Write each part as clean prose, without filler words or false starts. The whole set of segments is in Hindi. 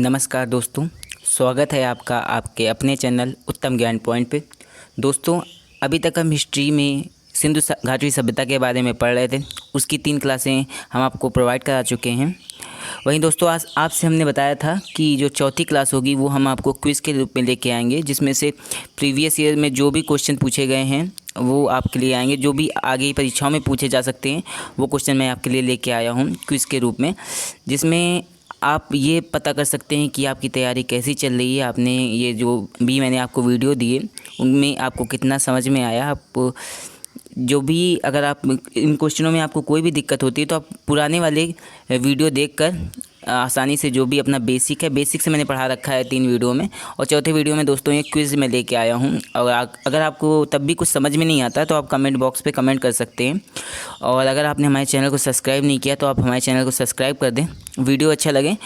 नमस्कार दोस्तों, स्वागत है आपका आपके अपने चैनल उत्तम ज्ञान पॉइंट पे। दोस्तों, अभी तक हम हिस्ट्री में सिंधु घाटी सभ्यता के बारे में पढ़ रहे थे। उसकी 3 क्लासें हम आपको प्रोवाइड करा चुके हैं। वहीं दोस्तों, आज आपसे हमने बताया था कि जो चौथी क्लास होगी वो हम आपको क्विज़ के रूप में लेके आएंगे, जिसमें से प्रीवियस ईयर में जो भी क्वेश्चन पूछे गए हैं वो आपके लिए आएंगे। जो भी आगे परीक्षाओं में पूछे जा सकते हैं वो क्वेश्चन मैं आपके लिए लेके आया हूँ क्विज़ के रूप में, जिसमें आप ये पता कर सकते हैं कि आपकी तैयारी कैसी चल रही है। आपने ये जो भी मैंने आपको वीडियो दिए उनमें आपको कितना समझ में आया। आप जो भी अगर आप इन क्वेश्चनों में आपको कोई भी दिक्कत होती है तो आप पुराने वाले वीडियो देखकर आसानी से जो भी अपना बेसिक है, बेसिक से मैंने पढ़ा रखा है 3 वीडियो में, और चौथे वीडियो में दोस्तों ये क्विज़ में लेके आया हूँ। और अगर आपको तब भी कुछ समझ में नहीं आता तो आप कमेंट बॉक्स पे कमेंट कर सकते हैं। और अगर आपने हमारे चैनल को सब्सक्राइब नहीं किया तो आप हमारे चैनल को सब्सक्राइब कर दें। वीडियो अच्छा लगे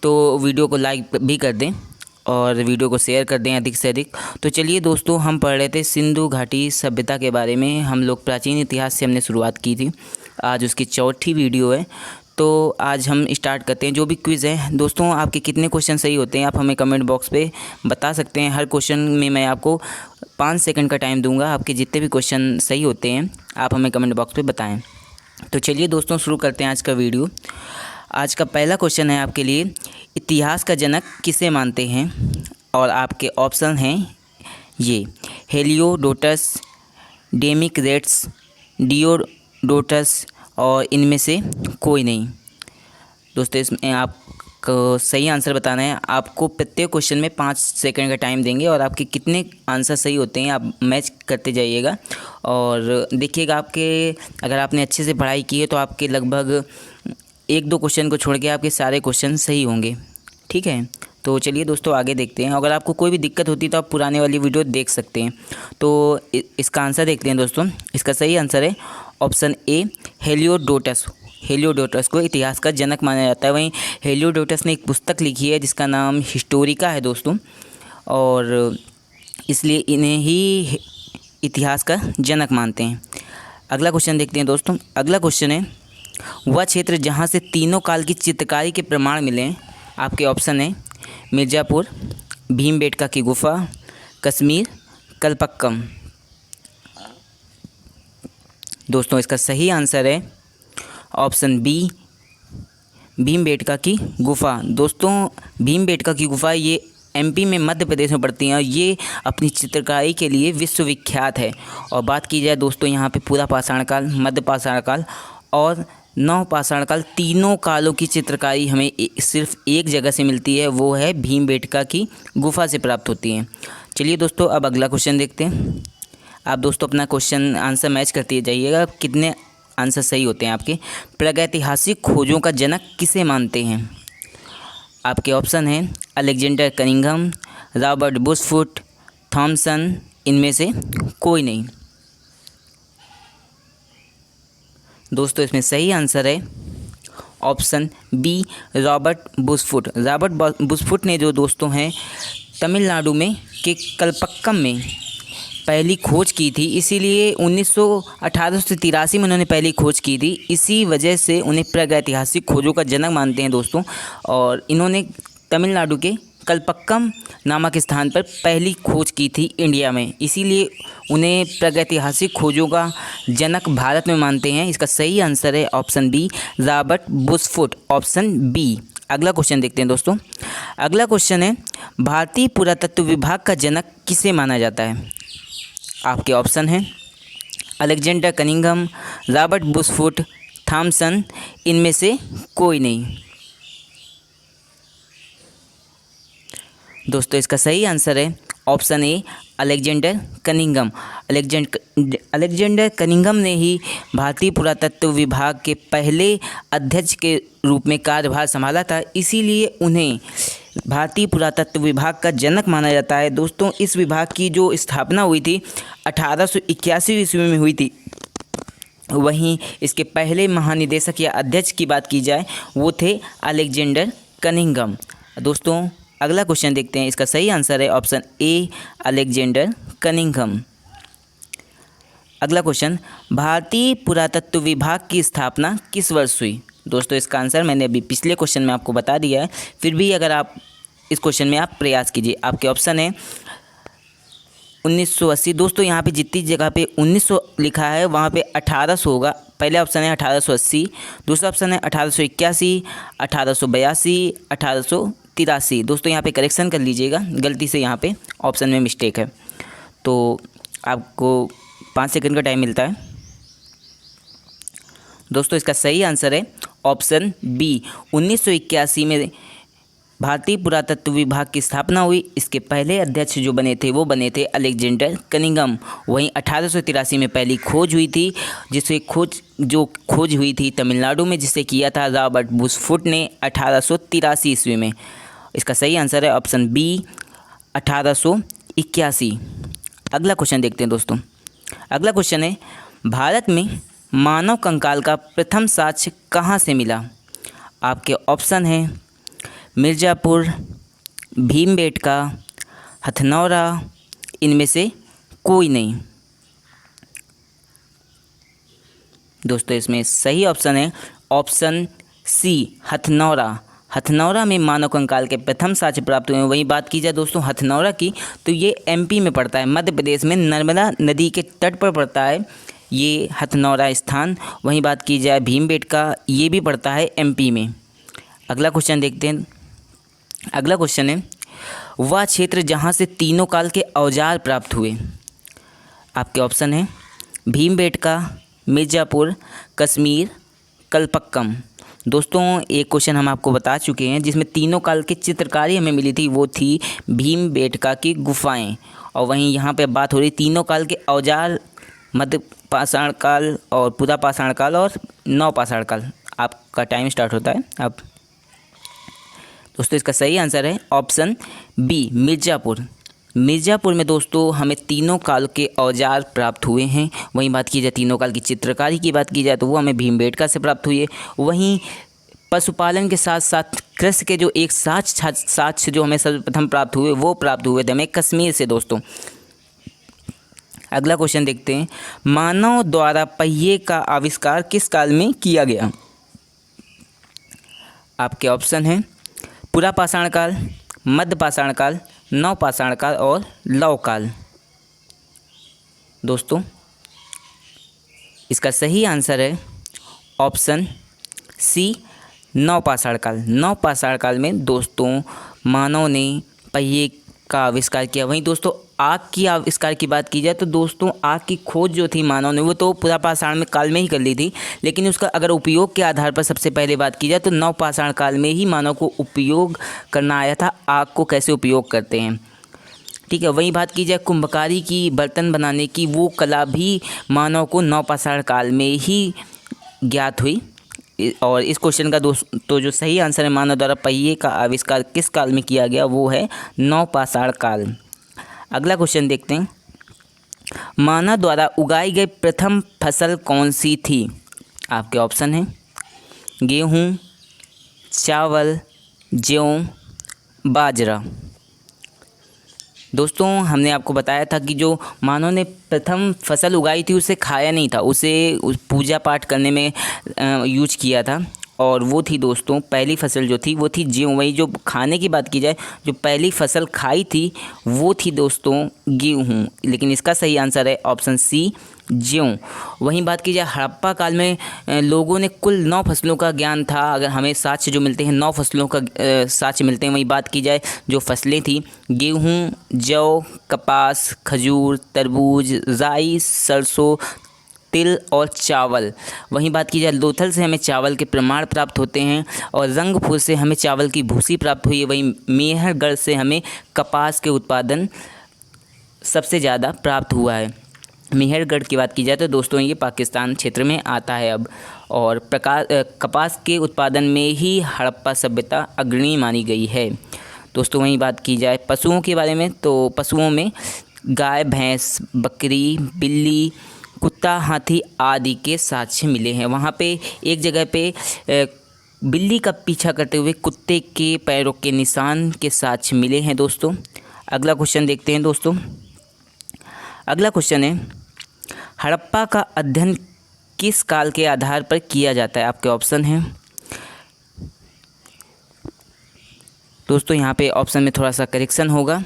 तो वीडियो को लाइक भी कर दें और वीडियो को शेयर कर दें अधिक से अधिक। तो चलिए दोस्तों, हम पढ़ रहे थे सिंधु घाटी सभ्यता के बारे में। हम लोग प्राचीन इतिहास से हमने शुरुआत की थी। आज उसकी चौथी वीडियो है। तो आज हम स्टार्ट करते हैं। जो भी क्विज़ है दोस्तों, आपके कितने क्वेश्चन सही होते हैं आप हमें कमेंट बॉक्स पे बता सकते हैं। हर क्वेश्चन में मैं आपको 5 सेकंड का टाइम दूंगा। आपके जितने भी क्वेश्चन सही होते हैं आप हमें कमेंट बॉक्स पे बताएं। तो चलिए दोस्तों, शुरू करते हैं आज का वीडियो। आज का पहला क्वेश्चन है आपके लिए, इतिहास का जनक किसे मानते हैं? और आपके ऑप्शन हैं ये: हेलियोडोटस, डेमिक्रेट्स, डियोडोटस और इनमें से कोई नहीं। दोस्तों, इसमें आपको सही आंसर बताना है। आपको प्रत्येक क्वेश्चन में 5 सेकंड का टाइम देंगे और आपके कितने आंसर सही होते हैं आप मैच करते जाइएगा। और देखिएगा, आपके अगर आपने अच्छे से पढ़ाई की है तो आपके लगभग 1-2 क्वेश्चन को छोड़ के आपके सारे क्वेश्चन सही होंगे। ठीक है, तो चलिए दोस्तों आगे देखते हैं। अगर आपको कोई भी दिक्कत होती है तो आप पुराने वाली वीडियो देख सकते हैं। तो इसका आंसर देखते हैं दोस्तों। इसका सही आंसर है ऑप्शन ए, हेलियोडोटस। हेलियोडोटस को इतिहास का जनक माना जाता है। वहीं हेलियोडोटस ने एक पुस्तक लिखी है जिसका नाम हिस्टोरिका है दोस्तों, और इसलिए इन्हें ही इतिहास का जनक मानते हैं। अगला क्वेश्चन देखते हैं दोस्तों। अगला क्वेश्चन है, वह क्षेत्र जहाँ से तीनों काल की चित्रकारी के प्रमाण मिले हैं। आपके ऑप्शन है मिर्ज़ापुर, भीमबेटका की गुफा, कश्मीर, कल्पक्कम। दोस्तों, इसका सही आंसर है ऑप्शन बी, भीमबेटका की गुफा। दोस्तों, भीमबेटका की गुफा ये एमपी में मध्य प्रदेश में पड़ती हैं और ये अपनी चित्रकारी के लिए विश्वविख्यात है। और बात की जाए दोस्तों, यहाँ पे पूरा पाषाण काल, मध्य पाषाण काल और नव पाषाण काल, तीनों कालों की चित्रकारी हमें सिर्फ एक जगह से मिलती है, वो है भीमबेटका की गुफा से प्राप्त होती है। चलिए दोस्तों, अब अगला क्वेश्चन देखते हैं। आप दोस्तों अपना क्वेश्चन आंसर मैच करते जाइएगा, कितने आंसर सही होते हैं आपके। प्रागैतिहासिक खोजों का जनक किसे मानते हैं? आपके ऑप्शन हैं अलेक्जेंडर कनिंघम, रॉबर्ट बुशफुट, थॉमसन, इनमें से कोई नहीं। दोस्तों, इसमें सही आंसर है ऑप्शन बी, रॉबर्ट बुशफुट। रॉबर्ट बुशफुट ने जो दोस्तों हैं तमिलनाडु में के कल्पक्कम में पहली खोज की थी, इसीलिए 1883 में उन्होंने पहली खोज की थी। इसी वजह से उन्हें प्रागैतिहासिक खोजों का जनक मानते हैं दोस्तों। और इन्होंने तमिलनाडु के कल्पक्कम नामक स्थान पर पहली खोज की थी इंडिया में, इसीलिए उन्हें प्रागैतिहासिक खोजों का जनक भारत में मानते हैं। इसका सही आंसर है option B, Robert Bruce Foote, option B. अगला क्वेश्चन देखते हैं दोस्तों। अगला क्वेश्चन है, भारतीय पुरातत्व विभाग का जनक किसे माना जाता है? आपके ऑप्शन हैं अलेक्जेंडर कनिंघम, रॉबर्ट बुशफुट, थॉमसन, इनमें से कोई नहीं। दोस्तों, इसका सही आंसर है ऑप्शन ए, अलेक्जेंडर कनिंघम। अलेक्जेंडर कनिंघम ने ही भारतीय पुरातत्व विभाग के पहले अध्यक्ष के रूप में कार्यभार संभाला था, इसीलिए उन्हें भारतीय पुरातत्व विभाग का जनक माना जाता है। दोस्तों, इस विभाग की जो स्थापना हुई थी 1881 ईस्वी में हुई थी। वहीं इसके पहले महानिदेशक या अध्यक्ष की बात की जाए वो थे अलेक्जेंडर कनिंघम। दोस्तों, अगला क्वेश्चन देखते हैं। इसका सही आंसर है ऑप्शन ए, अलेक्जेंडर कनिंघम। अगला क्वेश्चन, भारतीय पुरातत्व विभाग की स्थापना किस वर्ष हुई? दोस्तों इसका आंसर मैंने अभी पिछले क्वेश्चन में आपको बता दिया है, फिर भी अगर आप इस क्वेश्चन में आप प्रयास कीजिए। आपके ऑप्शन है 1980। दोस्तों यहाँ पे जितनी जगह पे 1900 लिखा है वहाँ पे 1800 होगा। पहले ऑप्शन है 1880, दूसरा ऑप्शन है 1881, 1882, 1883। दोस्तों यहाँ पे करेक्शन कर लीजिएगा, गलती से यहाँ पे ऑप्शन में मिस्टेक है। तो आपको 5 सेकंड का टाइम मिलता है। दोस्तों इसका सही आंसर है ऑप्शन बी, 1981 में भारतीय पुरातत्व विभाग की स्थापना हुई। इसके पहले अध्यक्ष जो बने थे वो बने थे अलेक्जेंडर कनिंघम। वहीं 1883 में पहली खोज हुई थी, जिसे खोज हुई थी तमिलनाडु में, जिसे किया था रॉबर्ट बुशफुट ने 1883 ईस्वी में। इसका सही आंसर है ऑप्शन बी, 1881। अगला क्वेश्चन देखते हैं दोस्तों। अगला क्वेश्चन है, भारत में मानव कंकाल का प्रथम साक्ष्य कहाँ से मिला? आपके ऑप्शन हैं मिर्ज़ापुर, भीमबेटका, हथनौरा, इनमें से कोई नहीं। दोस्तों इसमें सही ऑप्शन है ऑप्शन सी, हथनौरा। हथनौरा में मानव कंकाल के प्रथम साक्ष्य प्राप्त हुए हैं। वहीं बात की जाए दोस्तों हथनौरा की, तो ये एमपी में पड़ता है, मध्य प्रदेश में नर्मदा नदी के तट पर पड़ता है ये हथनौरा स्थान। वहीं बात की जाए भीमबेटका, ये भी पड़ता है एमपी में। अगला क्वेश्चन देखते हैं। अगला क्वेश्चन है, वह क्षेत्र जहाँ से तीनों काल के औजार प्राप्त हुए। आपके ऑप्शन है भीमबेटका, मिर्ज़ापुर, कश्मीर, कल्पक्कम। दोस्तों एक क्वेश्चन हम आपको बता चुके हैं जिसमें तीनों काल की चित्रकारी हमें मिली थी, वो थी भीमबेटका की गुफाएं। और वहीं यहाँ पे बात हो रही तीनों काल के औजार, मध्य पाषाण काल और पूरा पाषाण काल और नव पाषाण काल। आपका टाइम स्टार्ट होता है अब। दोस्तों इसका सही आंसर है ऑप्शन बी, मिर्ज़ापुर। मिर्ज़ापुर में दोस्तों हमें तीनों काल के औजार प्राप्त हुए हैं। वहीं बात की जाए तीनों काल की चित्रकारी की बात की जाए तो वो हमें भीमबेटका से प्राप्त हुई है। वहीं पशुपालन के साथ साथ कृषि के जो एक साक्ष्य जो हमें सर्वप्रथम प्राप्त हुए वो प्राप्त हुए थे हमें कश्मीर से। दोस्तों अगला क्वेश्चन देखते हैं, मानव द्वारा पहिए का आविष्कार किस काल में किया गया? आपके ऑप्शन हैं पूरा पाषाण काल, मध्य पाषाण काल, नव पाषाण काल और लव काल। दोस्तों इसका सही आंसर है ऑप्शन सी, नव पाषाण काल। नव पाषाण काल में दोस्तों मानव ने पहिए का आविष्कार किया। वहीं दोस्तों आग की आविष्कार की बात की जाए तो दोस्तों आग की खोज जो थी मानव ने वो तो पूरा पाषाण में काल में ही कर ली थी, लेकिन उसका अगर उपयोग के आधार पर सबसे पहले बात की जाए तो नव पाषाण काल में ही मानव को उपयोग करना आया था, आग को कैसे उपयोग करते हैं। ठीक है, वहीं बात की जाए कुंभकारी की, बर्तन बनाने की, वो कला भी मानव को नव पाषाण काल में ही ज्ञात हुई। और इस क्वेश्चन का दोस्तों जो सही आंसर है मानव द्वारा पहिए का आविष्कार किस काल में किया गया वो है नव पाषाण काल। अगला क्वेश्चन देखते हैं, मानव द्वारा उगाई गई प्रथम फसल कौन सी थी? आपके ऑप्शन हैं गेहूँ, चावल, जौ, बाजरा। दोस्तों हमने आपको बताया था कि जो मानव ने प्रथम फसल उगाई थी उसे खाया नहीं था, उसे पूजा पाठ करने में यूज किया था। और वो थी दोस्तों पहली फसल जो थी वो थी गेहूँ। वही जो खाने की बात की जाए जो पहली फसल खाई थी वो थी दोस्तों गेहूँ, लेकिन इसका सही आंसर है ऑप्शन सी, गेहूँ। वहीं बात की जाए हड़प्पा काल में लोगों ने कुल 9 फसलों का ज्ञान था। अगर हमें साक्ष्य जो मिलते हैं 9 फसलों का साक्ष्य मिलते हैं। वहीं बात की जाए जो फसलें थी गेहूँ, जौ, कपास, खजूर, तरबूज, राई, सरसों, तिल और चावल। वहीं बात की जाए लोथल से हमें चावल के प्रमाण प्राप्त होते हैं और रंगपुर से हमें चावल की भूसी प्राप्त हुई है। वहीं मेहरगढ़ से हमें कपास के उत्पादन सबसे ज़्यादा प्राप्त हुआ है। मेहरगढ़ की बात की जाए तो दोस्तों ये पाकिस्तान क्षेत्र में आता है अब। और कपास के उत्पादन में ही हड़प्पा सभ्यता अग्रणी मानी गई है। दोस्तों वहीं बात की जाए पशुओं के बारे में तो पशुओं में गाय, भैंस, बकरी, बिल्ली, कुत्ता, हाथी आदि के साक्ष्य मिले हैं। वहाँ पे एक जगह पे बिल्ली का पीछा करते हुए कुत्ते के पैरों के निशान के साक्ष्य मिले हैं। दोस्तों अगला क्वेश्चन देखते हैं। दोस्तों अगला क्वेश्चन है, हड़प्पा का अध्ययन किस काल के आधार पर किया जाता है? आपके ऑप्शन हैं दोस्तों यहाँ पे ऑप्शन में थोड़ा सा करेक्शन होगा।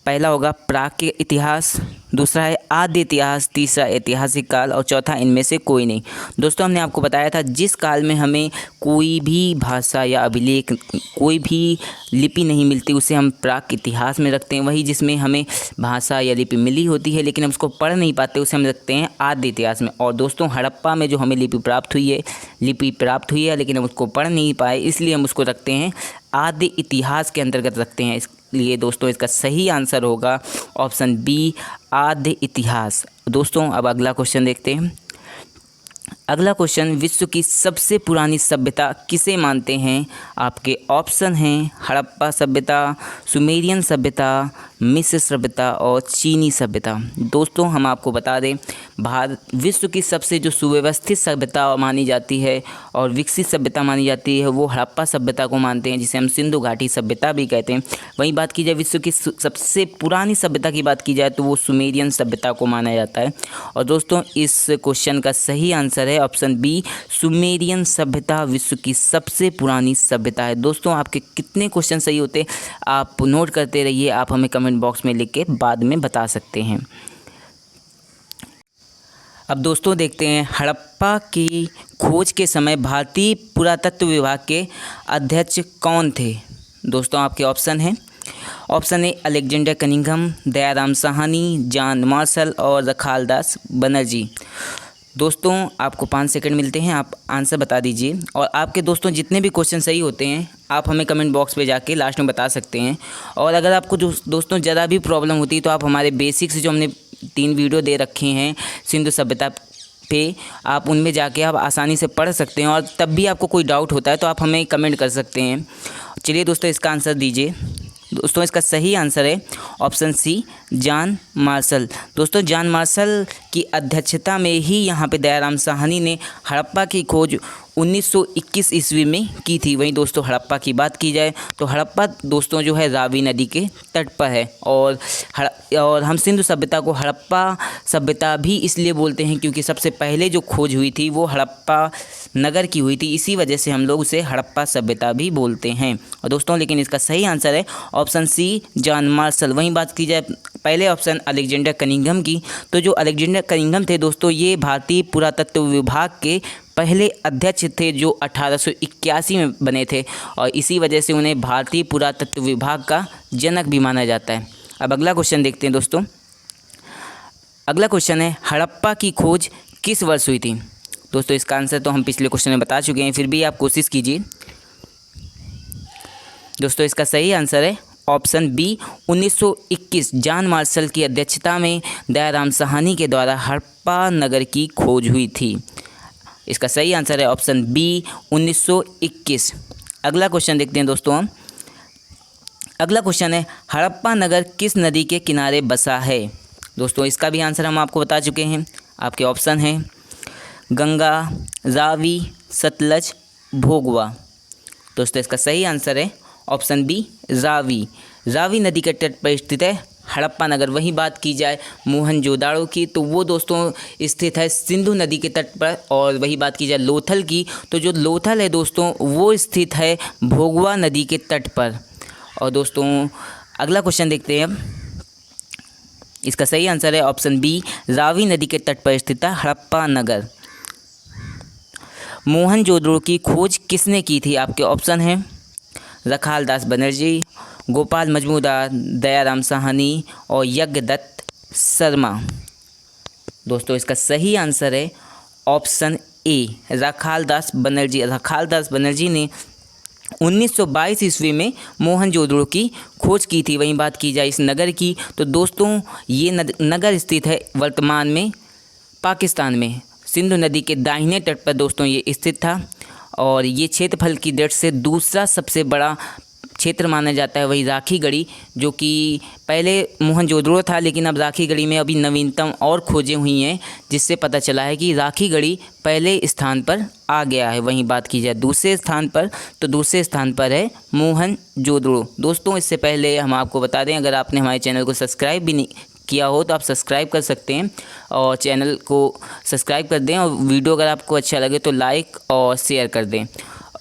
पहला होगा प्राग के इतिहास, दूसरा है आद्य इतिहास, तीसरा ऐतिहासिक काल और चौथा इनमें से कोई नहीं। दोस्तों हमने आपको बताया था जिस काल में हमें कोई भी भाषा या अभिलेख, कोई भी लिपि नहीं मिलती उसे हम प्राग के इतिहास में रखते हैं। वही जिसमें हमें भाषा या लिपि मिली होती है लेकिन हम उसको पढ़ नहीं पाते उसे हम रखते हैं आद्य इतिहास में। और दोस्तों हड़प्पा में जो हमें लिपि प्राप्त हुई है लेकिन हम उसको पढ़ नहीं पाए इसलिए हम उसको रखते हैं आद्य इतिहास के अंतर्गत रखते हैं। इसलिए दोस्तों इसका सही आंसर होगा ऑप्शन बी, आद्य इतिहास। दोस्तों अब अगला क्वेश्चन देखते हैं। अगला क्वेश्चन, विश्व की सबसे पुरानी सभ्यता किसे मानते हैं? आपके ऑप्शन हैं हड़प्पा सभ्यता, सुमेरियन सभ्यता, मिस्र सभ्यता और चीनी सभ्यता। दोस्तों हम आपको बता दें भारत विश्व की सबसे जो सुव्यवस्थित सभ्यता मानी जाती है और विकसित सभ्यता मानी जाती है वो हड़प्पा सभ्यता को मानते हैं, जिसे हम सिंधु घाटी सभ्यता भी कहते हैं। वहीं बात की जाए विश्व की सबसे पुरानी सभ्यता की बात की जाए तो वो सुमेरियन सभ्यता को माना जाता है। और दोस्तों इस क्वेश्चन का सही आंसर है ऑप्शन बी, सुमेरियन सभ्यता विश्व की सबसे पुरानी सभ्यता है। दोस्तों आपके कितने क्वेश्चन सही होते आप नोट करते रहिए, आप हमें कमेंट बॉक्स में लिख के बाद में बता सकते हैं। अब दोस्तों देखते हैं हड़प्पा की खोज के समय भारतीय पुरातत्व विभाग के अध्यक्ष कौन थे? दोस्तों आपके ऑप्शन हैं, ऑप्शन ए Alexander Cunningham, Dayaram Sahni, John Marshall और रखालदास बनर्जी। दोस्तों आपको 5 सेकंड मिलते हैं, आप आंसर बता दीजिए। और आपके दोस्तों जितने भी क्वेश्चन सही होते हैं आप हमें कमेंट बॉक्स पे जाके लास्ट में बता सकते हैं। और अगर आपको दोस्तों ज़रा भी प्रॉब्लम होती है तो आप हमारे बेसिक्स जो हमने 3 वीडियो दे रखे हैं सिंधु सभ्यता पे, आप उनमें जाके आप आसानी से पढ़ सकते हैं। और तब भी आपको कोई डाउट होता है तो आप हमें कमेंट कर सकते हैं। चलिए दोस्तों इसका आंसर दीजिए। दोस्तों इसका सही आंसर है ऑप्शन सी, जॉन मार्शल। दोस्तों जॉन मार्शल की अध्यक्षता में ही यहाँ पे दयाराम साहनी ने हड़प्पा की खोज 1921 ईस्वी में की थी। वहीं दोस्तों हड़प्पा की बात की जाए तो हड़प्पा दोस्तों जो है रावी नदी के तट पर है। और हम सिंधु सभ्यता को हड़प्पा सभ्यता भी इसलिए बोलते हैं क्योंकि सबसे पहले जो खोज हुई थी वो हड़प्पा नगर की हुई थी, इसी वजह से हम लोग उसे हड़प्पा सभ्यता भी बोलते हैं। और दोस्तों लेकिन इसका सही आंसर है ऑप्शन सी, जॉन मार्शल। वहीं बात की जाए पहले ऑप्शन अलेक्जेंडर कनिंघम की, तो जो अलेक्जेंडर कनिंघम थे दोस्तों ये भारतीय पुरातत्व विभाग के पहले अध्यक्ष थे जो 1881 में बने थे और इसी वजह से उन्हें भारतीय पुरातत्व विभाग का जनक भी माना जाता है। अब अगला क्वेश्चन देखते हैं दोस्तों। अगला क्वेश्चन है हड़प्पा की खोज किस वर्ष हुई थी? दोस्तों इसका आंसर तो हम पिछले क्वेश्चन में बता चुके हैं, फिर भी आप कोशिश कीजिए। दोस्तों इसका सही आंसर है ऑप्शन बी, 1921। जॉन मार्शल की अध्यक्षता में दयाराम साहनी के द्वारा हड़प्पा नगर की खोज हुई थी। इसका सही आंसर है ऑप्शन बी, 1921। अगला क्वेश्चन देखते हैं दोस्तों। अगला क्वेश्चन है हड़प्पा नगर किस नदी के किनारे बसा है? दोस्तों इसका भी आंसर हम आपको बता चुके हैं। आपके ऑप्शन हैं गंगा, रावी, सतलज, भोगवा। दोस्तों इसका सही आंसर है ऑप्शन बी, रावी। रावी नदी के तट पर स्थित है हड़प्पा नगर। वहीं बात की जाए मोहनजोदाड़ो की तो वो दोस्तों स्थित है सिंधु नदी के तट पर। और वही बात की जाए लोथल की तो जो लोथल है दोस्तों वो स्थित है भोगवा नदी के तट पर। और दोस्तों अगला क्वेश्चन देखते हैं अब। इसका सही आंसर है ऑप्शन बी, रावी नदी के तट पर स्थित है हड़प्पा नगर। मोहनजोदड़ो की खोज किसने की थी? आपके ऑप्शन हैं रखालदास बनर्जी, गोपाल मजमूदार, दयाराम साहनी और यज्ञदत्त शर्मा। दोस्तों इसका सही आंसर है ऑप्शन ए, रखालदास बनर्जी। रखालदास बनर्जी ने 1922 ईस्वी में मोहनजोदड़ो की खोज की थी। वहीं बात की जाए इस नगर की तो दोस्तों ये नगर स्थित है वर्तमान में पाकिस्तान में। सिंधु नदी के दाहिने तट पर दोस्तों ये स्थित था और ये क्षेत्रफल की दृष्टि से दूसरा सबसे बड़ा क्षेत्र माना जाता है। वही राखी गढ़ी जो कि पहले मोहनजोदड़ो था लेकिन अब राखी गढ़ी में अभी नवीनतम और खोजें हुई हैं जिससे पता चला है कि राखी गढ़ी पहले स्थान पर आ गया है। वहीं बात की जाए दूसरे स्थान पर तो दूसरे स्थान पर है मोहनजोदड़ो। दोस्तों इससे पहले हम आपको बता दें अगर आपने हमारे चैनल को सब्सक्राइब भी नहीं किया हो तो आप सब्सक्राइब कर सकते हैं और चैनल को सब्सक्राइब कर दें और वीडियो अगर आपको अच्छा लगे तो लाइक और शेयर कर दें।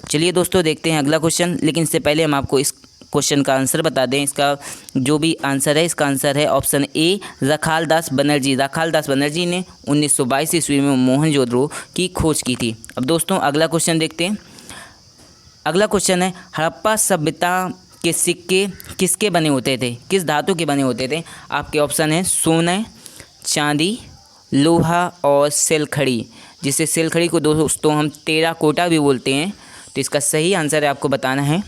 चलिए दोस्तों देखते हैं अगला क्वेश्चन, लेकिन इससे पहले हम आपको इस क्वेश्चन का आंसर बता दें। इसका जो भी आंसर है, इसका आंसर है ऑप्शन ए, रखालदास बनर्जी। रखालदास बनर्जी ने 1922 ईस्वी में मोहनजोदड़ो की खोज की थी। अब दोस्तों अगला क्वेश्चन देखते हैं। अगला क्वेश्चन है, हड़प्पा सभ्यता के सिक्के किसके बने होते थे, किस धातु के बने होते थे? आपके ऑप्शन है सोना, चांदी, लोहा और सिलखड़ी, जिसे सिलखड़ी को दोस्तों हम टेराकोटा भी बोलते हैं। तो इसका सही आंसर है, आपको बताना है।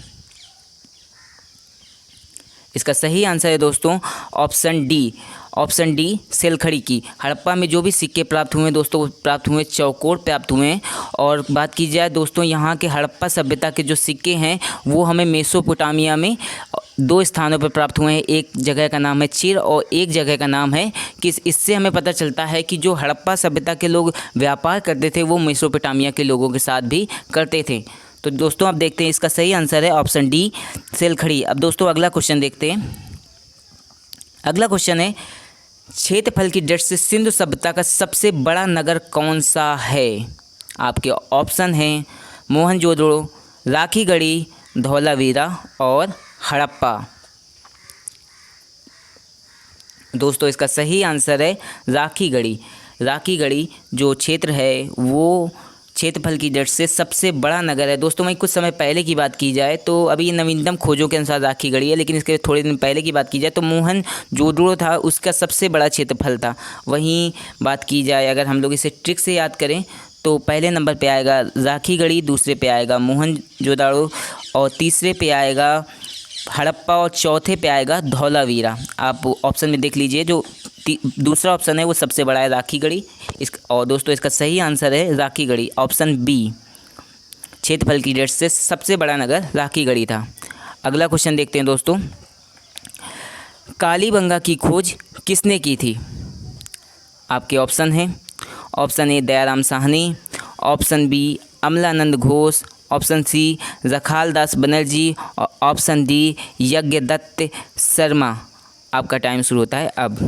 इसका सही आंसर है दोस्तों ऑप्शन डी, ऑप्शन डी सिलखड़ी की। हड़प्पा में जो भी सिक्के प्राप्त हुए दोस्तों, प्राप्त हुए चौकोर प्राप्त हुए हैं। और बात की जाए दोस्तों यहाँ के हड़प्पा सभ्यता के जो सिक्के हैं वो हमें मेसोपोटामिया में 2 स्थानों पर प्राप्त हुए हैं। एक जगह का नाम है चिर और एक जगह का नाम है किस। इससे हमें पता चलता है कि जो हड़प्पा सभ्यता के लोग व्यापार करते थे वो मेसोपोटामिया के लोगों के साथ भी करते थे। तो दोस्तों अब देखते हैं, इसका सही आंसर है ऑप्शन डी सिलखड़ी। अब दोस्तों अगला क्वेश्चन देखते हैं। अगला क्वेश्चन है, क्षेत्रफल की दृष्टि से सिंधु सभ्यता का सबसे बड़ा नगर कौन सा है? आपके ऑप्शन हैं मोहनजोदड़ो, राखीगढ़ी, धौलावीरा और हड़प्पा। दोस्तों इसका सही आंसर है राखीगढ़ी। राखीगढ़ी जो क्षेत्र है वो क्षेत्रफल की दृष्टि से सबसे बड़ा नगर है। दोस्तों वहीं कुछ समय पहले की बात की जाए तो अभी ये नवीनतम खोजों के अनुसार राखीगढ़ी है, लेकिन इसके थोड़े दिन पहले की बात की जाए तो मोहनजोदड़ो था, उसका सबसे बड़ा क्षेत्रफल था। वहीं बात की जाए अगर हम लोग इसे ट्रिक से याद करें तो पहले नंबर पे आएगा राखीगढ़ी, दूसरे पे आएगा मोहनजोदड़ो और तीसरे पे आएगा हड़प्पा और चौथे पे आएगा धौलावीरा। आप ऑप्शन में देख लीजिए, जो दूसरा ऑप्शन है वो सबसे बड़ा है राखीगढ़ी। और दोस्तों इसका सही आंसर है राखीगढ़ी, ऑप्शन बी। क्षेत्रफल की दृष्टि से सबसे बड़ा नगर राखीगढ़ी था। अगला क्वेश्चन देखते हैं दोस्तों। कालीबंगा की खोज किसने की थी? आपके ऑप्शन हैं, option A Dayaram Sahni, option B Amalananda Ghosh, option C Rakhaldas Banerjee और ऑप्शन डी यज्ञदत्त शर्मा। आपका टाइम शुरू होता है अब।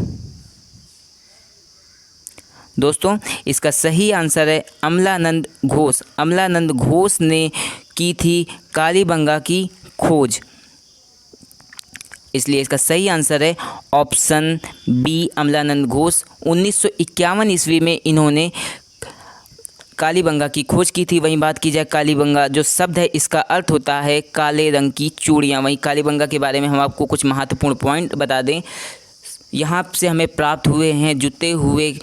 दोस्तों इसका सही आंसर है अमलानंद घोष। अमलानंद घोष ने की थी कालीबंगा की खोज, इसलिए इसका सही आंसर है ऑप्शन बी अमलानंद घोष। 1951 ईस्वी में इन्होंने कालीबंगा की खोज की थी। वहीं बात की जाए कालीबंगा जो शब्द है इसका अर्थ होता है काले रंग की चूड़ियाँ। वहीं कालीबंगा के बारे में हम आपको कुछ महत्वपूर्ण पॉइंट बता दें। यहाँ से हमें प्राप्त हुए हैं जुते हुए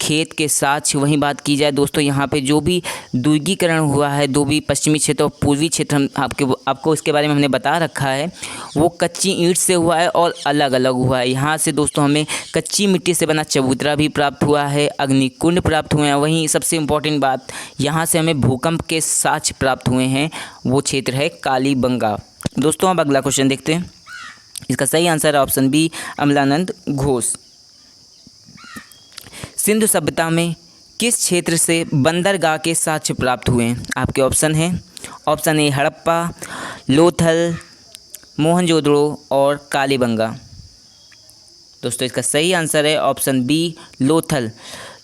खेत के साक्ष्य। वहीं बात की जाए दोस्तों यहाँ पे जो भी दुर्गीकरण हुआ है, दो भी पश्चिमी क्षेत्र और पूर्वी क्षेत्र, हम आपको इसके बारे में हमने बता रखा है, वो कच्ची ईंट से हुआ है और अलग अलग हुआ है। यहाँ से दोस्तों हमें कच्ची मिट्टी से बना चबूतरा भी प्राप्त हुआ है, अग्निकुंड प्राप्त हुए हैं। वहीं सबसे इम्पोर्टेंट बात, यहाँ से हमें भूकंप के साक्ष्य प्राप्त हुए हैं, वो क्षेत्र है कालीबंगा। दोस्तों अब अगला क्वेश्चन देखते हैं। इसका सही आंसर है ऑप्शन बी अमलानंद घोष। सिंधु सभ्यता में किस क्षेत्र से बंदरगाह के साक्ष्य प्राप्त हुए हैं? आपके ऑप्शन हैं, ऑप्शन ए हड़प्पा, लोथल, मोहनजोदड़ो और कालीबंगा। दोस्तों इसका सही आंसर है ऑप्शन बी लोथल।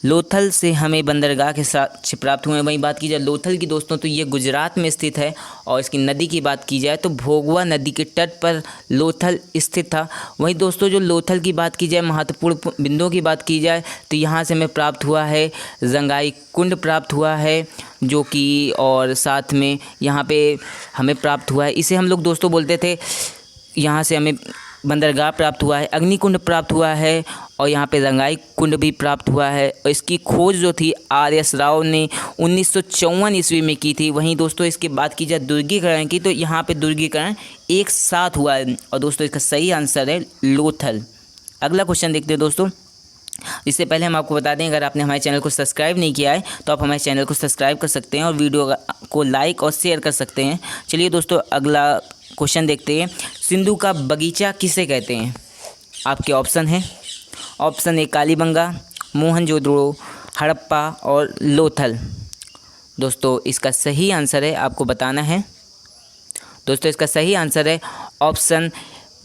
लोथल से हमें बंदरगाह के साक्ष्य प्राप्त हुए हैं। वहीं बात की जाए लोथल की दोस्तों तो ये गुजरात में स्थित है और इसकी नदी की बात की जाए तो भोगवा नदी के तट पर लोथल स्थित था। वहीं दोस्तों जो लोथल की बात की जाए, महत्वपूर्ण बिंदुओं की बात की जाए तो यहाँ से हमें प्राप्त हुआ है रंगाई कुंड प्राप्त हुआ है, जो कि और साथ में यहाँ पे हमें प्राप्त हुआ है, इसे हम लोग दोस्तों बोलते थे, यहाँ से हमें बंदरगाह प्राप्त हुआ है, अग्निकुंड प्राप्त हुआ है और यहाँ पे रंगाई कुंड भी प्राप्त हुआ है। और इसकी खोज जो थी आर.एस. राव ने 1954 ईस्वी में की थी। वहीं दोस्तों इसके बात की जाए दुर्गीकरण की तो यहाँ पे दुर्गीकरण एक साथ हुआ है और दोस्तों इसका सही आंसर है लोथल। अगला क्वेश्चन देखते हैं दोस्तों। इससे पहले हम आपको बता दें, अगर आपने हमारे चैनल को सब्सक्राइब नहीं किया है तो आप हमारे चैनल को सब्सक्राइब कर सकते हैं और वीडियो को लाइक और शेयर कर सकते हैं। चलिए दोस्तों अगला क्वेश्चन देखते हैं। सिंधु का बगीचा किसे कहते हैं? आपके ऑप्शन हैं, ऑप्शन ए कालीबंगा, मोहनजोदड़ो, हड़प्पा और लोथल। दोस्तों इसका सही आंसर है, आपको बताना है। दोस्तों इसका सही आंसर है ऑप्शन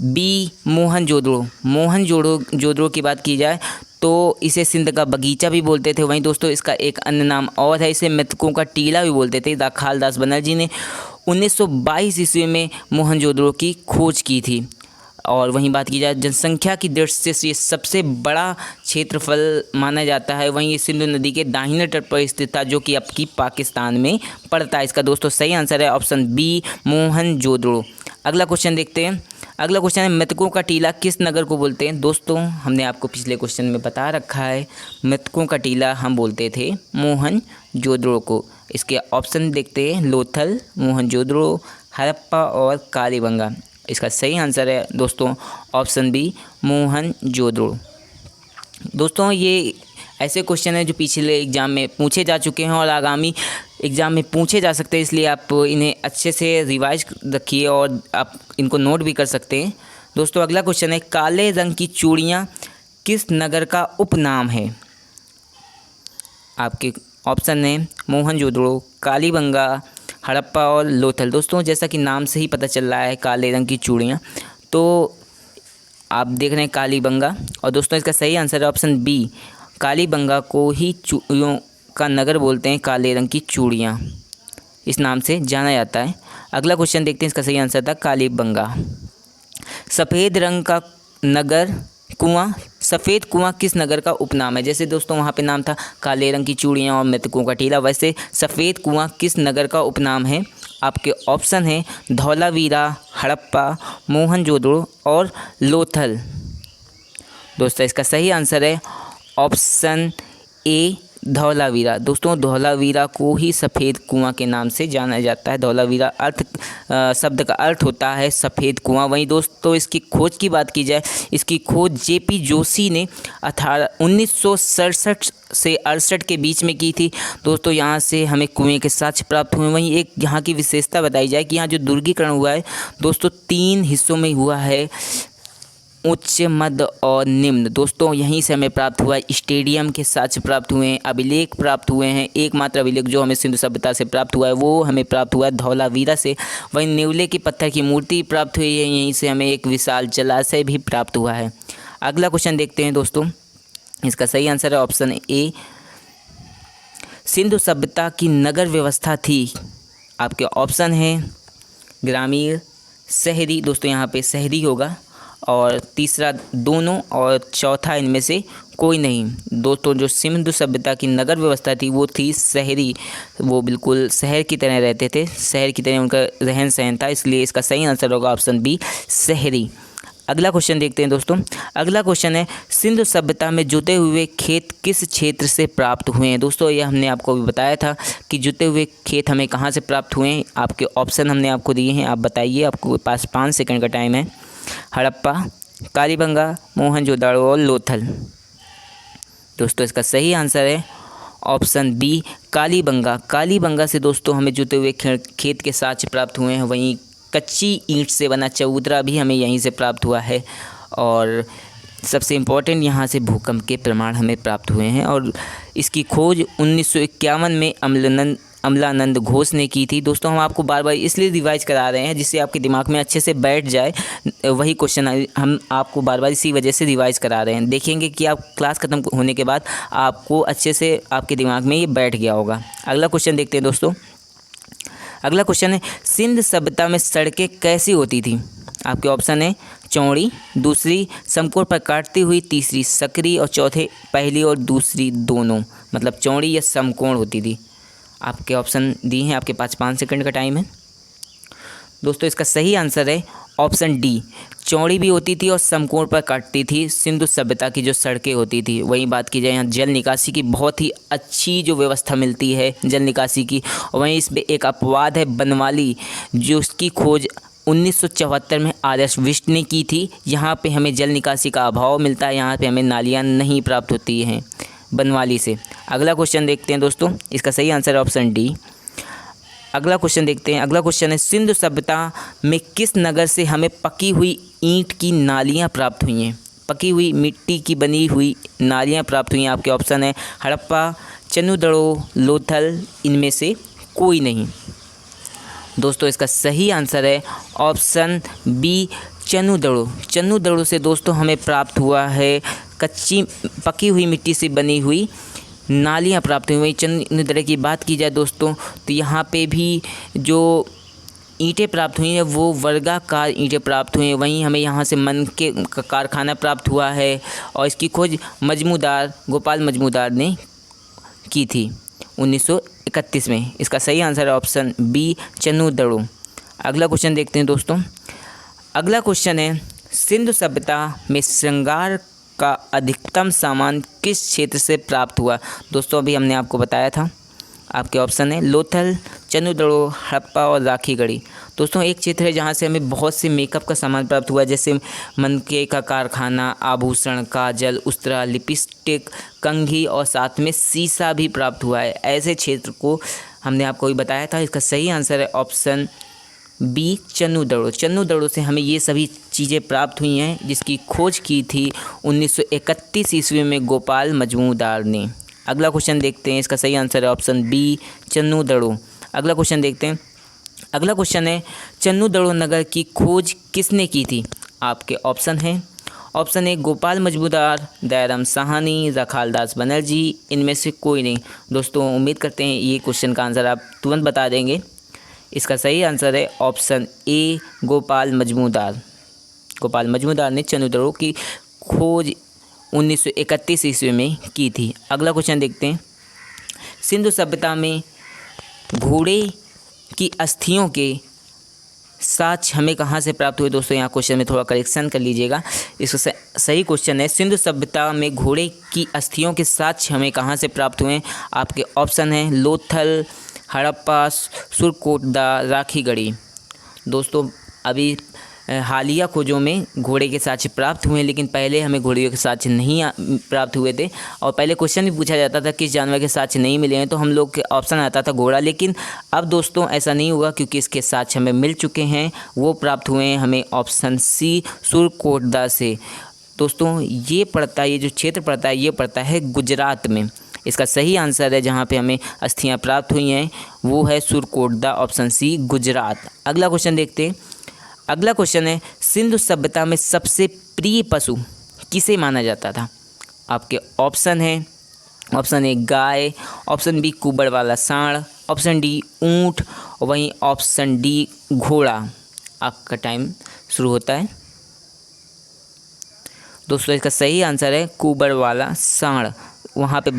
बी मोहनजोदड़ो। मोहनजोदड़ो की बात की जाए तो इसे सिंध का बगीचा भी बोलते थे। वहीं दोस्तों इसका एक अन्य नाम और है, इसे मृतकों का टीला भी बोलते थे। रखालदास बनर्जी ने 1922 ईस्वी में मोहनजोदड़ो की खोज की थी। और वहीं बात की जाए जनसंख्या की दृष्टि से ये सबसे बड़ा क्षेत्रफल माना जाता है। वहीं ये सिंधु नदी के दाहिने तट पर स्थित था, जो कि अब की पाकिस्तान में पड़ता है। इसका दोस्तों सही आंसर है ऑप्शन बी, मोहनजोदड़ो। अगला क्वेश्चन देखते हैं। अगला क्वेश्चन है मृतकों का टीला किस नगर को बोलते हैं। दोस्तों हमने आपको पिछले क्वेश्चन में बता रखा है, मृतकों का टीला हम बोलते थे मोहनजोदड़ो को। इसके ऑप्शन देखते हैं, लोथल, मोहनजोदड़ो, हड़प्पा और कालीबंगा। इसका सही आंसर है दोस्तों ऑप्शन बी, मोहनजोदड़ो। दोस्तों ये ऐसे क्वेश्चन हैं जो पिछले एग्ज़ाम में पूछे जा चुके हैं और आगामी एग्ज़ाम में पूछे जा सकते हैं, इसलिए आप इन्हें अच्छे से रिवाइज रखिए और आप इनको नोट भी कर सकते हैं। दोस्तों अगला क्वेश्चन है, काले रंग की चूड़ियाँ किस नगर का उपनाम है। आपके ऑप्शन है मोहनजोदड़ो, कालीबंगा, हड़प्पा और लोथल। दोस्तों जैसा कि नाम से ही पता चल रहा है काले रंग की चूड़ियाँ, तो आप देख रहे हैं कालीबंगा। और दोस्तों इसका सही आंसर है ऑप्शन बी, कालीबंगा को ही चूड़ियों का नगर बोलते हैं। काले रंग की चूड़ियाँ इस नाम से जाना जाता है। अगला क्वेश्चन देखते हैं, इसका सही आंसर था कालीबंगा। सफ़ेद रंग का नगर कुआं, सफ़ेद कुआं किस नगर का उपनाम है। जैसे दोस्तों वहाँ पे नाम था काले रंग की चूड़ियाँ और मृतकों का टीला, वैसे सफ़ेद कुआं किस नगर का उपनाम है। आपके ऑप्शन है धौलावीरा, हड़प्पा, मोहनजोदड़ो और लोथल। दोस्तों इसका सही आंसर है ऑप्शन ए, धौलावीरा। दोस्तों धौलावीरा को ही सफ़ेद कुआं के नाम से जाना जाता है। धौलावीरा शब्द का अर्थ होता है सफ़ेद कुआं। वहीं दोस्तों इसकी खोज की बात की जाए, इसकी खोज जेपी जोशी ने 1967 से 68 के बीच में की थी। दोस्तों यहाँ से हमें कुएं के साक्ष्य प्राप्त हुए। वहीं एक यहाँ की विशेषता बताई जाए कि यहाँ जो दुर्गीकरण हुआ है दोस्तों 3 हिस्सों में हुआ है, उच्च, मध्य और निम्न। दोस्तों यहीं से हमें प्राप्त हुआ है, स्टेडियम के साक्ष्य प्राप्त हुए हैं, अभिलेख प्राप्त हुए हैं। एकमात्र अभिलेख जो हमें सिंधु सभ्यता से प्राप्त हुआ है वो हमें प्राप्त हुआ है धौलावीरा से। वहीं नेवले के पत्थर की मूर्ति प्राप्त हुई है, यहीं से हमें एक विशाल जलाशय भी प्राप्त हुआ है। अगला क्वेश्चन देखते हैं दोस्तों, इसका सही आंसर है ऑप्शन ए, सिंधु सभ्यता की नगर व्यवस्था थी। आपके ऑप्शन है ग्रामीण, शहरी। दोस्तों यहाँ पे शहरी होगा, और तीसरा दोनों, और चौथा इनमें से कोई नहीं। दोस्तों जो सिंधु सभ्यता की नगर व्यवस्था थी वो थी शहरी। वो बिल्कुल शहर की तरह रहते थे, शहर की तरह उनका रहन सहन था, इसलिए इसका सही आंसर होगा ऑप्शन बी, शहरी। अगला क्वेश्चन देखते हैं दोस्तों। अगला क्वेश्चन है, सिंधु सभ्यता में जुते हुए खेत किस क्षेत्र से प्राप्त हुए हैं। दोस्तों यह हमने आपको अभी बताया था कि जुते हुए खेत हमें कहाँ से प्राप्त हुए हैं। आपके ऑप्शन हमने आपको दिए हैं, आप बताइए, आपके पास 5 सेकंड का टाइम है। हड़प्पा, कालीबंगा, मोहनजोदड़ो और लोथल। दोस्तों इसका सही आंसर है ऑप्शन बी, कालीबंगा। कालीबंगा से दोस्तों हमें जुते हुए खेत के साक्ष्य प्राप्त हुए हैं। वहीं कच्ची ईंट से बना चबूतरा भी हमें यहीं से प्राप्त हुआ है। और सबसे इम्पोर्टेंट यहाँ से भूकंप के प्रमाण हमें प्राप्त हुए हैं। और इसकी खोज 1951 में अमलानंद घोष ने की थी। दोस्तों हम आपको बार बार इसलिए रिवाइज करा रहे हैं जिससे आपके दिमाग में अच्छे से बैठ जाए। वही क्वेश्चन हम आपको बार बार इसी वजह से रिवाइज करा रहे हैं। देखेंगे कि आप क्लास ख़त्म होने के बाद आपको अच्छे से आपके दिमाग में ये बैठ गया होगा। अगला क्वेश्चन देखते हैं दोस्तों। अगला क्वेश्चन है, सिंध सभ्यता में सड़कें कैसी होती थी। आपके ऑप्शन है चौड़ी, दूसरी समकोण पर काटती हुई, तीसरी सकरी और चौथे पहली और दूसरी दोनों, मतलब चौड़ी या समकोण होती थी। आपके ऑप्शन दिए हैं, आपके पास 5 सेकंड का टाइम है। दोस्तों इसका सही आंसर है ऑप्शन डी, चौड़ी भी होती थी और समकोण पर काटती थी सिंधु सभ्यता की जो सड़कें होती थी। वहीं बात की जाए यहाँ जल निकासी की बहुत ही अच्छी जो व्यवस्था मिलती है जल निकासी की। वहीं इसमें एक अपवाद है बनवाली, जो उसकी खोज 1974 में आदर्श विष्ट ने की थी। यहाँ पे हमें जल निकासी का अभाव मिलता है, यहाँ पे हमें नालियाँ नहीं प्राप्त होती हैं बनवाली से। अगला क्वेश्चन देखते हैं दोस्तों, इसका सही आंसर है ऑप्शन डी। अगला क्वेश्चन देखते हैं। अगला क्वेश्चन है, सिंधु सभ्यता में किस नगर से हमें पकी हुई ईंट की नालियाँ प्राप्त हुई हैं। पकी हुई मिट्टी की बनी हुई नालियाँ प्राप्त हुई हैं। आपके ऑप्शन है हड़प्पा, चन्नूदड़ो, लोथल, इनमें से कोई नहीं। दोस्तों इसका सही आंसर है ऑप्शन बी, चन्नूदड़ो। चन्नूदड़ो से दोस्तों हमें प्राप्त हुआ है कच्ची पकी हुई मिट्टी से बनी हुई नालियाँ प्राप्त हुई। वहीं चन्नूदड़ो की बात की जाए दोस्तों तो यहाँ पे भी जो ईंटें प्राप्त हुई हैं वो वर्गाकार ईंटें प्राप्त हुई हैं। वहीं हमें यहाँ से मन के कारखाना प्राप्त हुआ है और इसकी खोज गोपाल मजमूदार ने की थी 1931 में। इसका सही आंसर है ऑप्शन बी, चन्नू दड़ो। अगला क्वेश्चन देखते हैं दोस्तों। अगला क्वेश्चन है, सिंधु सभ्यता में श्रृंगार का अधिकतम सामान किस क्षेत्र से प्राप्त हुआ? दोस्तों अभी हमने आपको बताया था, आपके ऑप्शन है लोथल, चन्नूदड़ो, हड़प्पा और राखीगढ़ी। दोस्तों एक क्षेत्र है जहाँ से हमें बहुत से मेकअप का सामान प्राप्त हुआ, जैसे मनके का कारखाना, आभूषण, काजल, उस्तरा, लिपस्टिक, कंघी और साथ में शीशा भी प्राप्त हुआ है। ऐसे क्षेत्र को हमने आपको भी बताया था। इसका सही आंसर है ऑप्शन बी, चन्नूदड़ो। चन्नूदड़ो से हमें ये सभी चीज़ें प्राप्त हुई हैं जिसकी खोज की थी 1931 ईस्वी में गोपाल मजमूदार ने। अगला क्वेश्चन देखते हैं। इसका सही आंसर है ऑप्शन बी, चन्नूदड़ो। अगला क्वेश्चन देखते हैं। अगला क्वेश्चन है, चन्नूदड़ो नगर की खोज किसने की थी? आपके ऑप्शन हैं। ऑप्शन ए गोपाल मजमूदार, दयाराम साहनी, रखालदास बनर्जी, इनमें से कोई नहीं। दोस्तों उम्मीद करते हैं ये क्वेश्चन का आंसर आप तुरंत बता देंगे। इसका सही आंसर है ऑप्शन ए, गोपाल मजमूदार। गोपाल मजमूदार ने चन्नूदड़ो की खोज 1931 ईस्वी में की थी। अगला क्वेश्चन देखते हैं। सिंधु सभ्यता में घोड़े की अस्थियों के साक्ष्य हमें कहाँ से प्राप्त हुए? दोस्तों यहाँ क्वेश्चन में थोड़ा करेक्शन कर लीजिएगा। इसका सही क्वेश्चन है, सिंधु सभ्यता में घोड़े की अस्थियों के साक्ष्य हमें कहाँ से प्राप्त हुए? आपके ऑप्शन हैं लोथल, हड़प्पा, सुरकोटदा, राखीगढ़ी। दोस्तों अभी हालिया खोजों में घोड़े के साक्ष्य प्राप्त हुए हैं, लेकिन पहले हमें घोड़े के साक्ष्य नहीं प्राप्त हुए थे। और पहले क्वेश्चन भी पूछा जाता था किस जानवर के साक्ष्य नहीं मिले हैं, तो हम लोग के ऑप्शन आता था घोड़ा। लेकिन अब दोस्तों ऐसा नहीं हुआ, क्योंकि इसके साक्ष्य हमें मिल चुके हैं। वो प्राप्त हुए हैं हमें ऑप्शन सी, सुरकोटदा से। दोस्तों ये जो क्षेत्र पड़ता है ये पड़ता है गुजरात में। इसका सही आंसर है जहाँ पे हमें अस्थियाँ प्राप्त हुई हैं वो है सुरकोटदा, ऑप्शन सी, गुजरात। अगला क्वेश्चन देखते हैं। अगला क्वेश्चन है, सिंधु सभ्यता में सबसे प्रिय पशु किसे माना जाता था? आपके ऑप्शन है। ऑप्शन ए गाय, ऑप्शन बी कुबड़ वाला सांड, ऑप्शन डी ऊँट और वहीं ऑप्शन डी घोड़ा। आपका टाइम शुरू होता है। दोस्तों इसका सही आंसर है कुबड़ वाला सांड। वहाँ पे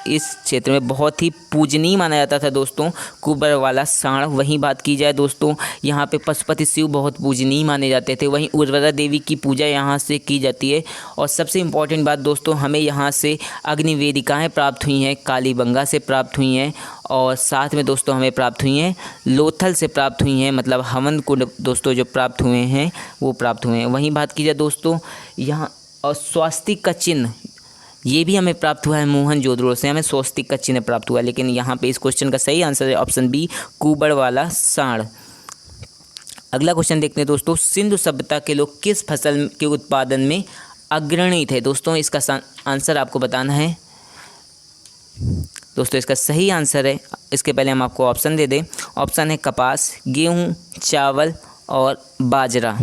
इस क्षेत्र में बहुत ही पूजनीय माना जाता था दोस्तों, कुबड़ वाला सांड। वहीं बात की जाए दोस्तों, यहाँ पे पशुपति शिव बहुत पूजनीय माने जाते थे। वहीं उर्वरा देवी की पूजा यहाँ से की जाती है। और सबसे इम्पॉर्टेंट बात दोस्तों, हमें यहाँ से अग्निवेदिकाएँ प्राप्त हुई हैं, कालीबंगा से प्राप्त हुई हैं और साथ में दोस्तों हमें प्राप्त हुई हैं लोथल से प्राप्त हुई हैं, मतलब हवन कुंड दोस्तों जो प्राप्त हुए हैं वो प्राप्त हुए हैं। वहीं बात की जाए दोस्तों यहाँ, और स्वास्तिक का चिन्ह ये भी हमें प्राप्त हुआ है मोहनजोदड़ो से, हमें स्वस्तिक का चिन्ह प्राप्त हुआ है। लेकिन यहाँ पे इस क्वेश्चन का सही आंसर है ऑप्शन बी, कुबड़ वाला सांड। अगला क्वेश्चन देखते हैं दोस्तों। सिंधु सभ्यता के लोग किस फसल के उत्पादन में अग्रणी थे? दोस्तों इसका आंसर आपको बताना है। दोस्तों इसका सही आंसर है, इसके पहले हम आपको ऑप्शन दे दें। ऑप्शन है कपास, गेहूँ, चावल और बाजरा।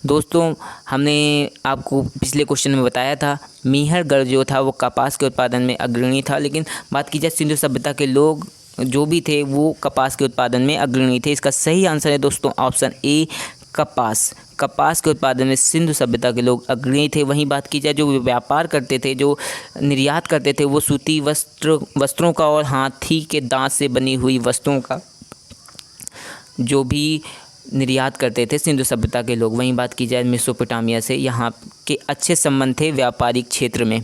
दोस्तों हमने आपको पिछले क्वेश्चन में बताया था मीहरगढ़ जो था वो कपास के उत्पादन में अग्रणी था। लेकिन बात की जाए सिंधु सभ्यता के लोग जो भी थे वो कपास के उत्पादन में अग्रणी थे। इसका सही आंसर है दोस्तों ऑप्शन ए, कपास। कपास के उत्पादन में सिंधु सभ्यता के लोग अग्रणी थे। वहीं बात की जाए जो व्यापार करते थे, जो निर्यात करते थे, वो सूती वस्त्रों का और हाथी के दांत से बनी हुई वस्तुओं का जो भी निर्यात करते थे सिंधु सभ्यता के लोग। वहीं बात की जाए मेसोपोटामिया से, यहाँ के अच्छे संबंध थे व्यापारिक क्षेत्र में।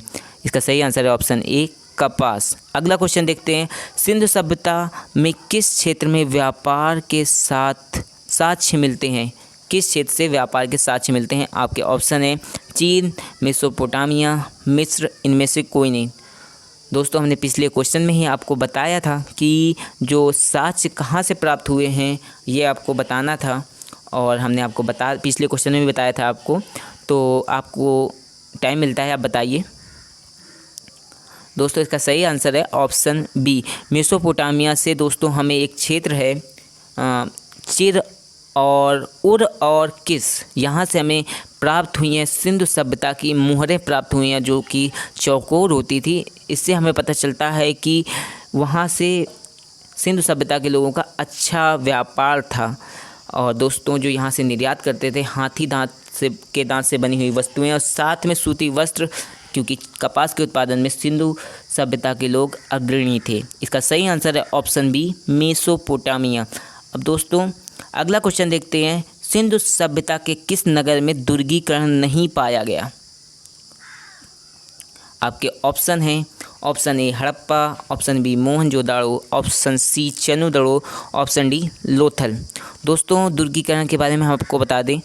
इसका सही आंसर है ऑप्शन ए, कपास। अगला क्वेश्चन देखते हैं। सिंधु सभ्यता में किस क्षेत्र में व्यापार के साथ साक्ष्य मिलते हैं? किस क्षेत्र से व्यापार के साक्ष्य मिलते हैं? आपके ऑप्शन है चीन, मेसोपोटामिया, मिस्र, इनमें से कोई नहीं। दोस्तों हमने पिछले क्वेश्चन में ही आपको बताया था कि जो साक्ष्य कहाँ से प्राप्त हुए हैं ये आपको बताना था, और हमने आपको पिछले क्वेश्चन में भी बताया था आपको। तो आपको टाइम मिलता है, आप बताइए। दोस्तों इसका सही आंसर है ऑप्शन बी, मेसोपोटामिया से दोस्तों हमें एक क्षेत्र है चिर और उर और किस, यहाँ से हमें प्राप्त हुई हैं सिंधु सभ्यता की मुहरें प्राप्त हुई हैं जो कि चौकोर होती थी। इससे हमें पता चलता है कि वहाँ से सिंधु सभ्यता के लोगों का अच्छा व्यापार था। और दोस्तों जो यहाँ से निर्यात करते थे हाथी दांत से बनी हुई वस्तुएं और साथ में सूती वस्त्र, क्योंकि कपास के उत्पादन में सिंधु सभ्यता के लोग अग्रणी थे। इसका सही आंसर है ऑप्शन बी, मेसोपोटामिया। अब दोस्तों अगला क्वेश्चन देखते हैं, सिंधु सभ्यता के किस नगर में दुर्गीकरण नहीं पाया गया? आपके ऑप्शन हैं, option A Harappa, option B Mohenjodaro, option C Chanhudaro, option D Lothal. दोस्तों दुर्गीकरण के बारे में हम आपको बता दें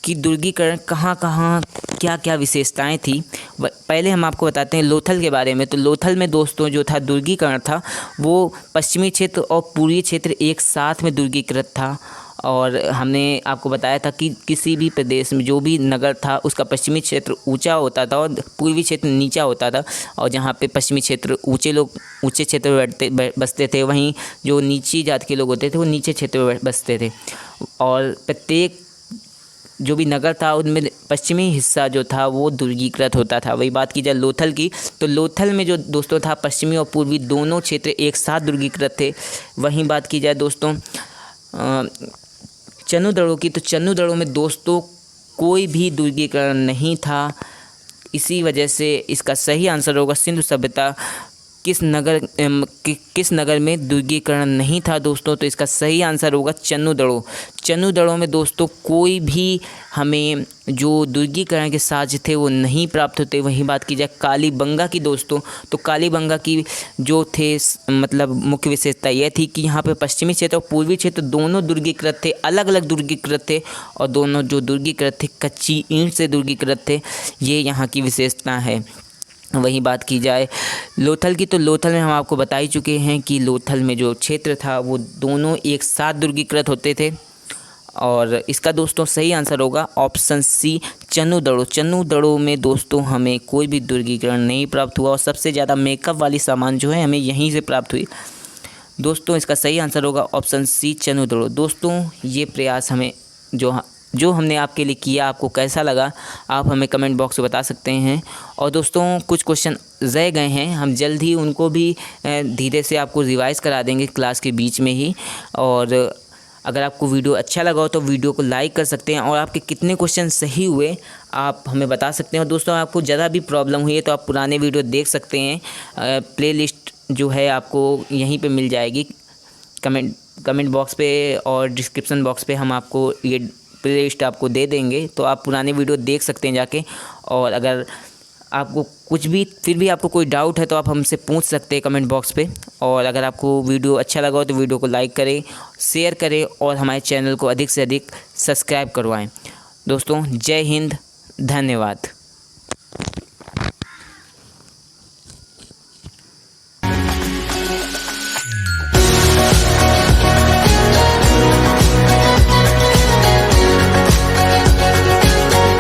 कि दुर्गीकरण कहाँ कहाँ क्या क्या विशेषताएं थी। पहले हम आपको बताते हैं लोथल के बारे में। तो लोथल में दोस्तों जो था दुर्गीकरण था वो पश्चिमी क्षेत्र और पूर्वी क्षेत्र एक साथ में दुर्गीकृत था। और हमने आपको बताया था कि किसी भी प्रदेश में जो भी नगर था उसका पश्चिमी क्षेत्र ऊंचा होता था और पूर्वी क्षेत्र नीचा होता था। और जहाँ पे पश्चिमी क्षेत्र ऊंचे क्षेत्र में बसते थे, वहीं जो नीची जात के लोग होते थे वो नीचे क्षेत्र में बसते थे। और प्रत्येक जो भी नगर था उनमें पश्चिमी हिस्सा जो था वो दुर्गीकृत होता था। वही बात की जाए लोथल की, तो लोथल में जो दोस्तों था पश्चिमी और पूर्वी दोनों क्षेत्र एक साथ दुर्गीकृत थे। वहीं बात की जाए दोस्तों चनुदड़ों की, तो चनुदड़ों में दोस्तों कोई भी दुर्गीकरण नहीं था। इसी वजह से इसका सही आंसर होगा सिंधु सभ्यता किस नगर में दुर्गीकरण नहीं था दोस्तों। तो इसका सही आंसर होगा चनुदड़ों में दोस्तों कोई भी हमें जो दुर्गीकरण के साज थे वो नहीं प्राप्त होते। वहीं बात की जाए कालीबंगा की दोस्तों, तो कालीबंगा की जो थे मतलब मुख्य विशेषता यह थी कि यहाँ पे पश्चिमी क्षेत्र और पूर्वी क्षेत्र दोनों दुर्गीकृत थे, अलग अलग दुर्गीकृत थे। और दोनों जो दुर्गीकृत थे कच्ची ईंट से दुर्गीकृत थे, ये यहाँ की विशेषता है। वहीं बात की जाए लोथल की, तो लोथल में हम आपको बता ही चुके हैं कि लोथल में जो क्षेत्र था वो दोनों एक साथ दुर्गीकृत होते थे। और इसका दोस्तों सही आंसर होगा ऑप्शन सी चनुदड़ों में दोस्तों हमें कोई भी दुर्गीकरण नहीं प्राप्त हुआ। और सबसे ज़्यादा मेकअप वाली सामान जो है हमें यहीं से प्राप्त हुई। दोस्तों इसका सही आंसर होगा ऑप्शन सी चनुदड़ो। दोस्तों ये प्रयास हमें जो हमने आपके लिए किया आपको कैसा लगा आप हमें कमेंट बॉक्स में बता सकते हैं। और दोस्तों कुछ क्वेश्चन रह गए हैं, हम जल्द ही उनको भी धीरे से आपको रिवाइज़ करा देंगे क्लास के बीच में ही। और अगर आपको वीडियो अच्छा लगा हो तो वीडियो को लाइक कर सकते हैं और आपके कितने क्वेश्चन सही हुए आप हमें बता सकते हैं। और दोस्तों आपको ज़्यादा भी प्रॉब्लम हुई है तो आप पुराने वीडियो देख सकते हैं। प्लेलिस्ट जो है आपको यहीं पे मिल जाएगी कमेंट बॉक्स पे और डिस्क्रिप्शन बॉक्स पे हम आपको ये प्लेलिस्ट आपको दे देंगे, तो आप पुराने वीडियो देख सकते हैं जाके। और अगर आपको कुछ भी फिर भी आपको कोई डाउट है तो आप हमसे पूछ सकते हैं कमेंट बॉक्स पे। और अगर आपको वीडियो अच्छा लगा हो तो वीडियो को लाइक करें, शेयर करें और हमारे चैनल को अधिक से अधिक सब्सक्राइब करवाएं। दोस्तों जय हिंद, धन्यवाद।